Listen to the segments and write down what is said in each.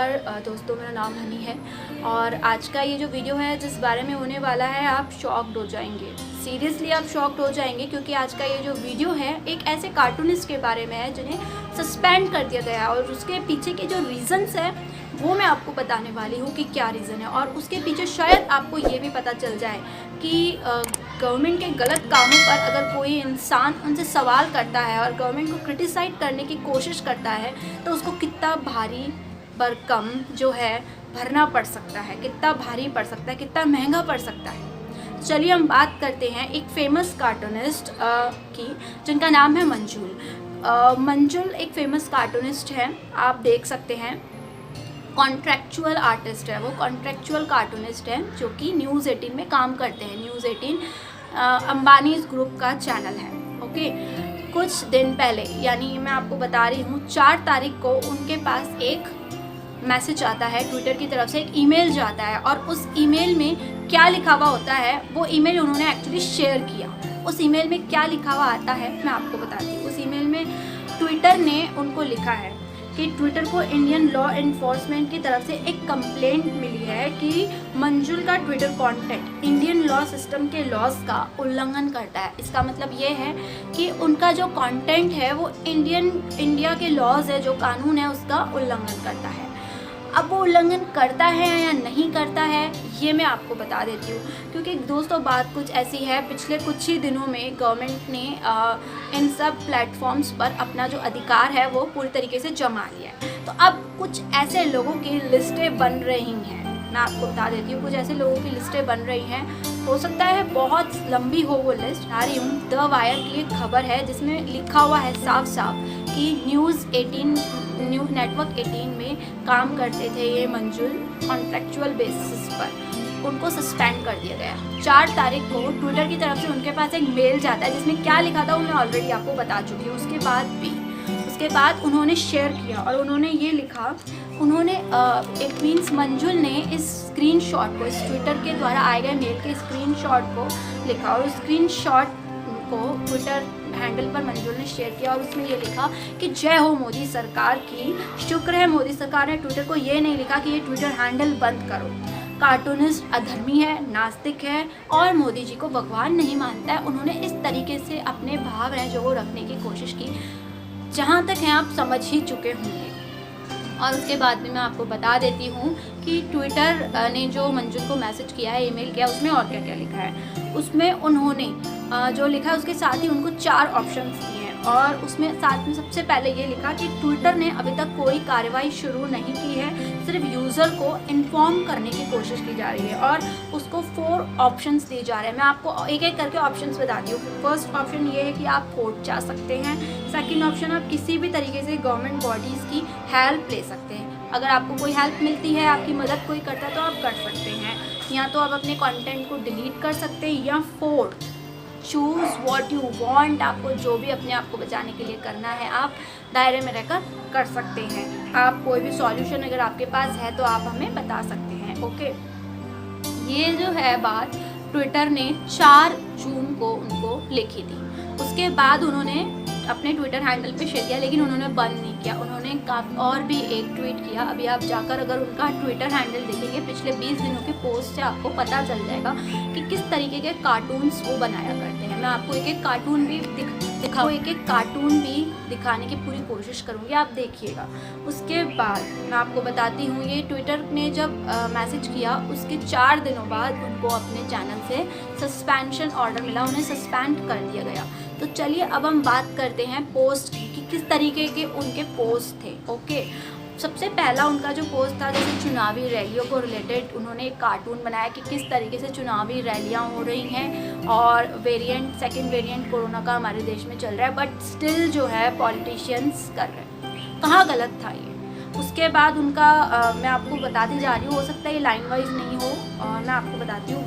नमस्कार दोस्तों, मेरा नाम हनी है और आज का ये जो वीडियो है जिस बारे में होने वाला है आप शॉक्ड हो जाएंगे। सीरियसली आप शॉक्ड हो जाएंगे क्योंकि आज का ये जो वीडियो है एक ऐसे कार्टूनिस्ट के बारे में है जिन्हें सस्पेंड कर दिया गया और उसके पीछे के जो रीज़न्स है वो मैं आपको बताने वाली हूँ कि क्या रीज़न है। और उसके पीछे शायद आपको ये भी पता चल जाए कि गवर्नमेंट के गलत कामों पर अगर कोई इंसान उनसे सवाल करता है और गवर्नमेंट को क्रिटिसाइज करने की कोशिश करता है तो उसको कितना भारी भरकम जो है भरना पड़ सकता है, कितना भारी पड़ सकता है, कितना महंगा पड़ सकता है। चलिए हम बात करते हैं एक फेमस कार्टूनिस्ट की जिनका नाम है मंजुल। मंजुल एक फेमस कार्टूनिस्ट है, आप देख सकते हैं। कॉन्ट्रेक्चुअल आर्टिस्ट है, वो कॉन्ट्रेक्चुअल कार्टूनिस्ट है जो कि न्यूज़ 18 में काम करते हैं। न्यूज़ 18 अंबानी ग्रुप का चैनल है। ओके, कुछ दिन पहले यानी मैं आपको बता रही हूँ 4 तारीख को उनके पास एक मैसेज आता है, ट्विटर की तरफ से एक ईमेल जाता है और उस ईमेल में क्या लिखा हुआ होता है वो ईमेल उन्होंने एक्चुअली शेयर किया। उस ईमेल में क्या लिखा हुआ आता है मैं आपको बताती हूँ। उस ईमेल में ट्विटर ने उनको लिखा है कि ट्विटर को इंडियन लॉ एनफोर्समेंट की तरफ से एक कंप्लेंट मिली है कि मंजुल का Twitter content Indian law system के लॉज का उल्लंघन करता है। इसका मतलब ये है कि उनका जो कंटेंट है वो इंडिया के लॉज है, जो कानून है उसका उल्लंघन करता है। अब वो उल्लंघन करता है या नहीं करता है ये मैं आपको बता देती हूँ, क्योंकि दोस्तों बात कुछ ऐसी है, पिछले कुछ ही दिनों में गवर्नमेंट ने इन सब प्लेटफॉर्म्स पर अपना जो अधिकार है वो पूरी तरीके से जमा लिया है। तो अब कुछ ऐसे लोगों की लिस्टें बन रही हैं, मैं आपको बता देती हूँ। कुछ ऐसे लोगों की लिस्टें बन रही हैं, हो सकता है बहुत लंबी हो वो लिस्ट। आ रही हूँ, द वायर की एक खबर है जिसमें लिखा हुआ है साफ साफ कि न्यूज़ नेटवर्क 18 में काम करते थे ये मंजुल, कॉन्ट्रेक्चुअल बेसिस पर उनको सस्पेंड कर दिया गया। 4 तारीख को ट्विटर की तरफ से उनके पास एक मेल जाता है जिसमें क्या लिखा था वो मैं ऑलरेडी आपको बता चुकी हूँ। उसके बाद उन्होंने शेयर किया और उन्होंने ये लिखा, उन्होंने इट मीन्स मंजुल ने इस स्क्रीनशॉट को, इस ट्विटर के द्वारा आए गए मेल के स्क्रीनशॉट को लिखा और उस स्क्रीनशॉट को ट्विटर हैंडल पर मंजुल ने शेयर किया और उसमें ये लिखा कि जय हो मोदी सरकार की। शुक्र है मोदी सरकार ने ट्विटर को ये नहीं लिखा कि ये ट्विटर हैंडल बंद करो। कार्टूनिस्ट अधर्मी है, नास्तिक है और मोदी जी को भगवान नहीं मानता है। उन्होंने इस तरीके से अपने भाव हैं जो वो रखने की कोशिश की, जहाँ तक है आप समझ ही चुके होंगे। और उसके बाद में मैं आपको बता देती हूँ कि ट्विटर ने जो मंजुल को मैसेज किया है, ईमेल किया, उसमें और क्या क्या लिखा है। उसमें उन्होंने जो लिखा है उसके साथ ही उनको 4 ऑप्शंस दिए हैं और उसमें साथ में सबसे पहले ये लिखा कि ट्विटर ने अभी तक कोई कार्रवाई शुरू नहीं की है, सिर्फ यूज़र को इन्फॉर्म करने की कोशिश की जा रही है और उसको 4 ऑप्शंस दिए जा रहे हैं। मैं आपको एक एक करके ऑप्शंस बताती हूँ। फर्स्ट ऑप्शन ये है कि आप कोर्ट जा सकते हैं। सेकेंड ऑप्शन, आप किसी भी तरीके से गवर्नमेंट बॉडीज़ की हेल्प ले सकते हैं। अगर आपको कोई हेल्प मिलती है, आपकी मदद कोई करता है तो आप कर सकते हैं, या तो आप अपने कंटेंट को डिलीट कर सकते हैं, या 4 चूज़ व्हाट यू वांट। आपको जो भी अपने आप को बचाने के लिए करना है आप दायरे में रहकर कर सकते हैं। आप कोई भी सॉल्यूशन अगर आपके पास है तो आप हमें बता सकते हैं। ओके, ये जो है बात ट्विटर ने 4 जून को उनको लिखी थी। उसके बाद उन्होंने अपने ट्विटर हैंडल पे शेयर किया, लेकिन उन्होंने बंद नहीं किया। उन्होंने और भी एक ट्वीट किया। अभी आप जाकर अगर उनका ट्विटर हैंडल देखेंगे पिछले 20 दिनों के पोस्ट से आपको पता चल जाएगा कि किस तरीके के कार्टून्स वो बनाया करते हैं। मैं आपको एक एक कार्टून भी दिखाने की पूरी कोशिश करूँगी, आप देखिएगा। उसके बाद मैं आपको बताती हूँ, ये ट्विटर ने जब मैसेज किया उसके 4 दिनों बाद उनको अपने चैनल से सस्पेंशन ऑर्डर मिला, उन्हें सस्पेंड कर दिया गया। तो चलिए अब हम बात करते हैं पोस्ट की कि किस तरीके के उनके पोस्ट थे। ओके, सबसे पहला उनका जो पोस्ट था, जैसे चुनावी रैलियों को रिलेटेड उन्होंने एक कार्टून बनाया कि किस तरीके से चुनावी रैलियां हो रही हैं और सेकेंड वेरिएंट कोरोना का हमारे देश में चल रहा है, बट स्टिल जो है पॉलिटिशियंस कर रहे हैं। कहाँ गलत था ये। उसके बाद उनका मैं आपको बताती जा रही हूँ, हो सकता है ये लाइन वाइज नहीं हो, और मैं आपको बताती हूँ।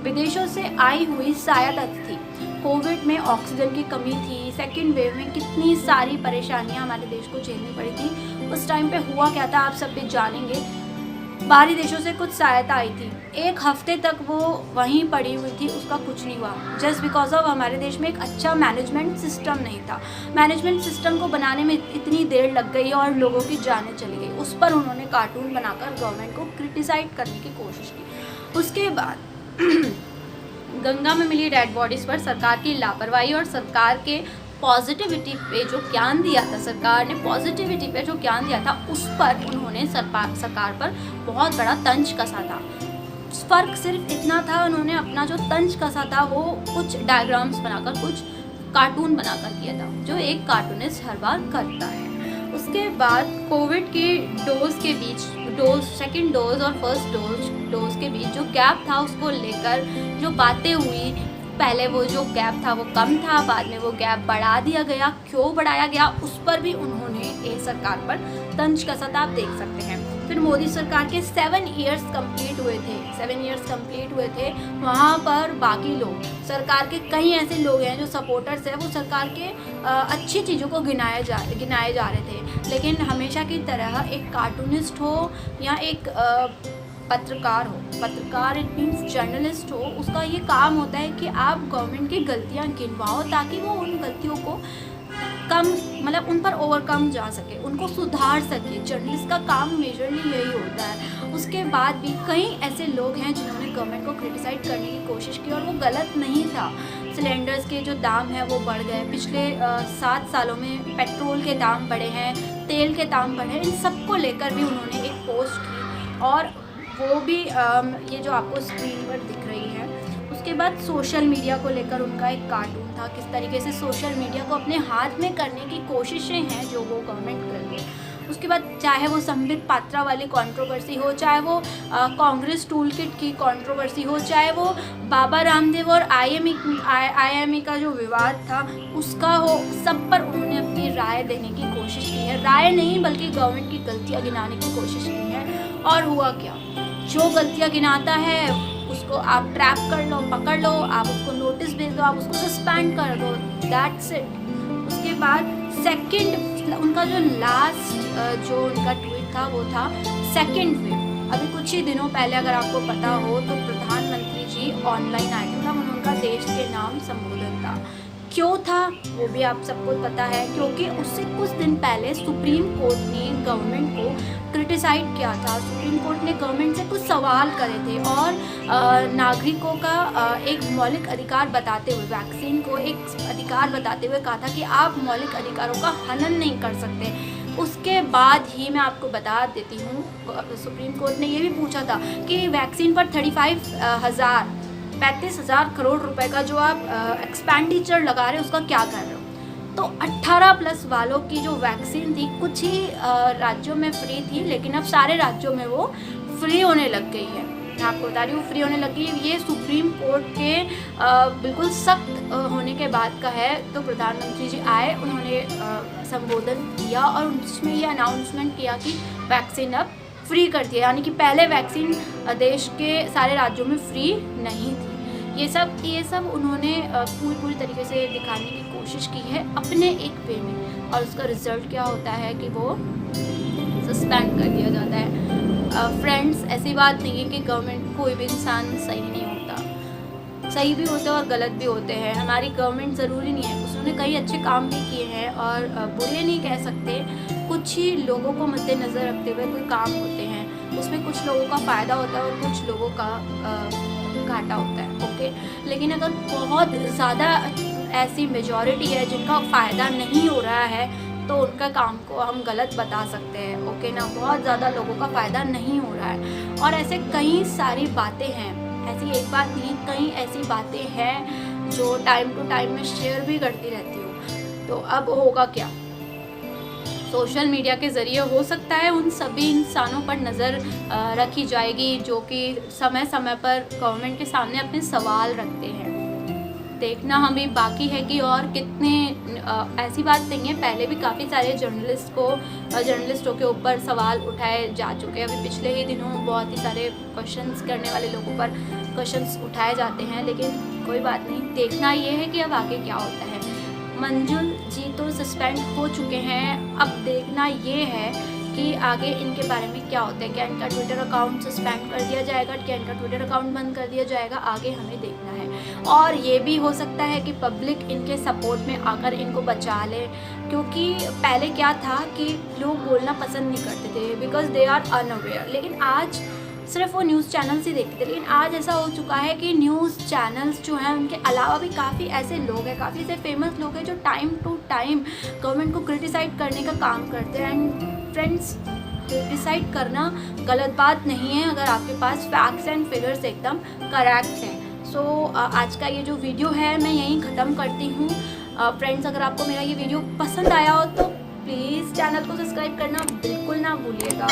विदेशों से आई हुई शायद थी। कोविड में ऑक्सीजन की कमी थी, सेकेंड वेव में कितनी सारी परेशानियां हमारे देश को झेलनी पड़ी थी। उस टाइम पे हुआ क्या था आप सब भी जानेंगे। बाहरी देशों से कुछ सहायता आई थी, 1 हफ्ते तक वो वहीं पड़ी हुई थी, उसका कुछ नहीं हुआ। जस्ट बिकॉज ऑफ हमारे देश में एक अच्छा मैनेजमेंट सिस्टम नहीं था। मैनेजमेंट सिस्टम को बनाने में इतनी देर लग गई और लोगों की जानें चली गई। उस पर उन्होंने कार्टून बनाकर गवर्नमेंट को क्रिटिसाइड करने की कोशिश की। उसके बाद गंगा में मिली डेड बॉडीज़ पर सरकार की लापरवाही और सरकार के पॉजिटिविटी पे जो ज्ञान दिया था, सरकार ने पॉजिटिविटी पे जो ज्ञान दिया था, उस पर उन्होंने सरकार पर बहुत बड़ा तंज कसा था। फ़र्क सिर्फ इतना था, उन्होंने अपना जो तंज कसा था वो कुछ डायग्राम्स बनाकर, कुछ कार्टून बनाकर किया था, जो एक कार्टूनिस्ट हर बार करता है। उसके बाद कोविड की डोज के बीच, सेकेंड डोज और फर्स्ट डोज के बीच जो गैप था, उसको लेकर जो बातें हुई, पहले वो जो गैप था वो कम था, बाद में वो गैप बढ़ा दिया गया। क्यों बढ़ाया गया, उस पर भी उन्होंने सरकार पर तंज कसा था, आप देख सकते हैं। फिर मोदी सरकार के 7 इयर्स कंप्लीट हुए थे, वहाँ पर बाकी लोग, सरकार के कई ऐसे लोग हैं जो सपोर्टर्स हैं, वो सरकार के अच्छी चीज़ों को गिनाए जा रहे थे। लेकिन हमेशा की तरह एक कार्टूनिस्ट हो या एक पत्रकार इट मीन्स जर्नलिस्ट हो, उसका ये काम होता है कि आप गवर्नमेंट की गलतियाँ गिनवाओ ताकि वो उन गलतियों को उन पर ओवरकम जा सके, उनको सुधार सके। जर्नलिस्ट का काम मेजरली यही होता है। उसके बाद भी कई ऐसे लोग हैं जिन्होंने गवर्नमेंट को क्रिटिसाइड करने की कोशिश की और वो गलत नहीं था। सिलेंडर्स के जो दाम हैं वो बढ़ गए, पिछले 7 सालों में पेट्रोल के दाम बढ़े हैं, तेल के दाम बढ़े हैं, इन सबको लेकर भी उन्होंने एक पोस्ट की और वो भी ये जो आपको स्क्रीन पर दिख रही है। उसके बाद सोशल मीडिया को लेकर उनका एक कार्टून था, किस तरीके से सोशल मीडिया को अपने हाथ में करने की कोशिशें हैं जो वो गवर्नमेंट कर रही है। उसके बाद चाहे वो संबित पात्रा वाली कंट्रोवर्सी हो, चाहे वो कांग्रेस टूल किट की कंट्रोवर्सी हो, चाहे वो बाबा रामदेव और IME का जो विवाद था उसका हो, सब पर उन्होंने अपनी राय देने की कोशिश की है। राय नहीं बल्कि गवर्नमेंट की गलतियाँ गिनाने की कोशिश की है। और हुआ क्या, जो गलतियाँ गिनाता है उसको आप ट्रैप कर लो, पकड़ लो, आप उसको नोटिस भेज दो, आप उसको सस्पेंड कर दो, दैट्स इट। उसके बाद सेकंड, उनका जो लास्ट जो उनका ट्वीट था वो था सेकंड वेव। अभी कुछ ही दिनों पहले अगर आपको पता हो तो प्रधानमंत्री जी ऑनलाइन आए थे, तब उनका देश के नाम संबोधन था। क्यों था वो भी आप सबको पता है, क्योंकि उससे कुछ दिन पहले सुप्रीम कोर्ट ने गवर्नमेंट को क्रिटिसाइड किया था। सुप्रीम कोर्ट ने गवर्नमेंट से कुछ सवाल करे थे और नागरिकों का एक मौलिक अधिकार बताते हुए, वैक्सीन को एक अधिकार बताते हुए कहा था कि आप मौलिक अधिकारों का हनन नहीं कर सकते। उसके बाद ही मैं आपको बता देती हूँ, सुप्रीम कोर्ट ने ये भी पूछा था कि वैक्सीन पर 35,000 करोड़ रुपए का जो आप एक्सपेंडिचर लगा रहे हो उसका क्या कर रहे हो। तो 18+ वालों की जो वैक्सीन थी कुछ ही राज्यों में फ्री थी, लेकिन अब सारे राज्यों में वो फ्री होने लग गई है। मैं आपको बता रही हूँ फ्री होने लगी। ये सुप्रीम कोर्ट के बिल्कुल सख्त होने के बाद का है। तो प्रधानमंत्री जी आए, उन्होंने संबोधन किया और उसमें ये अनाउंसमेंट किया कि वैक्सीन अब फ्री कर दिया, यानी कि पहले वैक्सीन देश के सारे राज्यों में फ्री नहीं थी। ये सब उन्होंने पूरी तरीके से दिखाने की कोशिश की है अपने एक वे में, और उसका रिजल्ट क्या होता है कि वो सस्पेंड कर दिया जाता है। फ्रेंड्स, ऐसी बात नहीं है कि गवर्नमेंट, कोई भी इंसान सही नहीं होता, सही भी होते हैं और गलत भी होते हैं। हमारी गवर्नमेंट ज़रूरी नहीं है, उसने कई अच्छे काम भी किए हैं और बुरे नहीं कह सकते। कुछ ही लोगों को मद्देनज़र रखते हुए कोई काम होते हैं, उसमें कुछ लोगों का फ़ायदा होता है और कुछ लोगों का घाटा होता है, ओके। लेकिन अगर बहुत ज़्यादा ऐसी मेजॉरिटी है जिनका फ़ायदा नहीं हो रहा है तो उनका काम को हम गलत बता सकते हैं, ओके ना। बहुत ज़्यादा लोगों का फ़ायदा नहीं हो रहा है और ऐसे कई सारी बातें हैं, ऐसी एक बात नहीं, कई ऐसी बातें हैं जो टाइम टू टाइम में शेयर भी करती रहती हूँ। तो अब होगा क्या, सोशल मीडिया के ज़रिए हो सकता है उन सभी इंसानों पर नज़र रखी जाएगी जो कि समय समय पर गवर्नमेंट के सामने अपने सवाल रखते हैं। देखना हमें बाकी है कि और कितने, ऐसी बात नहीं है, पहले भी काफ़ी सारे जर्नलिस्टों के ऊपर सवाल उठाए जा चुके हैं। अभी पिछले ही दिनों बहुत ही सारे क्वेश्चंस करने वाले लोगों पर क्वेश्चंस उठाए जाते हैं, लेकिन कोई बात नहीं, देखना ये है कि अब आगे क्या होता है। मंजुल जी तो सस्पेंड हो चुके हैं, अब देखना ये है कि आगे इनके बारे में क्या होता है, क्या इनका ट्विटर अकाउंट सस्पेंड कर दिया जाएगा, क्या इनका ट्विटर अकाउंट बंद कर दिया जाएगा, आगे हमें देखना है। और ये भी हो सकता है कि पब्लिक इनके सपोर्ट में आकर इनको बचा ले, क्योंकि पहले क्या था कि लोग बोलना पसंद नहीं करते थे बिकॉज दे आर अनअवेयर, लेकिन आज सिर्फ वो न्यूज़ चैनल से देखते थे। लेकिन आज ऐसा हो चुका है कि न्यूज़ चैनल्स जो हैं उनके अलावा भी काफ़ी ऐसे लोग हैं, काफ़ी ऐसे फेमस लोग हैं जो टाइम टू टाइम गवर्नमेंट को क्रिटिसाइड करने का काम करते हैं। एंड फ्रेंड्स, क्रिटिसाइड करना गलत बात नहीं है अगर आपके पास फैक्ट्स एंड फिगर्स एकदम करेक्ट हैं। सो आज का ये जो वीडियो है मैं यहीं ख़त्म करती हूँ। फ्रेंड्स, अगर आपको मेरा ये वीडियो पसंद आया हो तो प्लीज़ चैनल को सब्सक्राइब करना बिल्कुल ना भूलिएगा।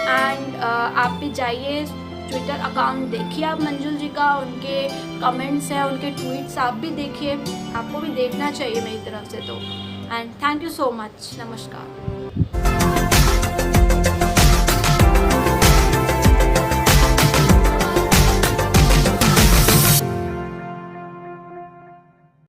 एंड आप भी जाइए ट्विटर अकाउंट देखिए आप मंजुल जी का, उनके कमेंट्स हैं, उनके ट्वीट्स आप भी देखिए, आपको भी देखना चाहिए मेरी तरफ से तो। And thank you so much. नमस्कार।